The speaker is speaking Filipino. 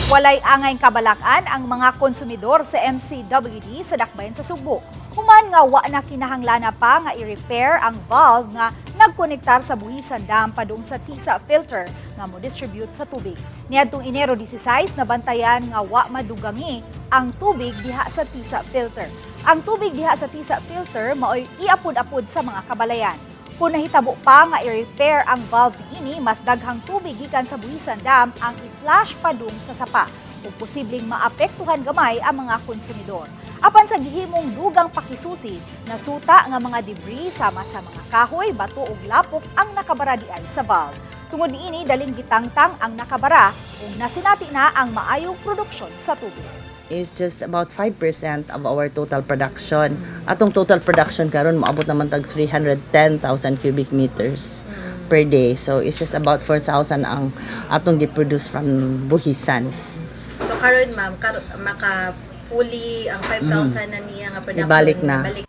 Walay angay kabalakan ang mga konsumidor sa MCWD sa dakbayan sa Sugbo. Human nga wa na kinahanglan pa nga i-repair ang valve nga nagkonektar sa Buhisan Dam padung sa Tisa Filter nga mo-distribute sa tubig. Niadtong Enero 16 nabantayan nga wa madugangi ang tubig diha sa Tisa Filter. Ang tubig diha sa Tisa Filter maoy iapod-apod sa mga kabalayan. Kung nahitabo pa nga i-repair ang valve niini, mas daghang tubig gikan sa Buhisan Dam ang i-flash padung sa sapa ug posibleng maapektuhan gamay ang mga konsumidor. Apan sa gihimong dugang pakisusi, nasuta nga mga debris sama sa mga kahoy, bato ug lapok ang nakabara diay sa valve. Tungod niini daling gitangtang ang nakabara ug nasinati na ang maayong produksyon sa tubig. Is just about 5% of our total production. Atong total production karon moabot naman tag 310,000 cubic meters per day. So it's just about 4,000 ang atong gi-produce from Buhisan. So karon ma'am, maka fully ang 5,000 na niya nga production Ibalik na. ibalik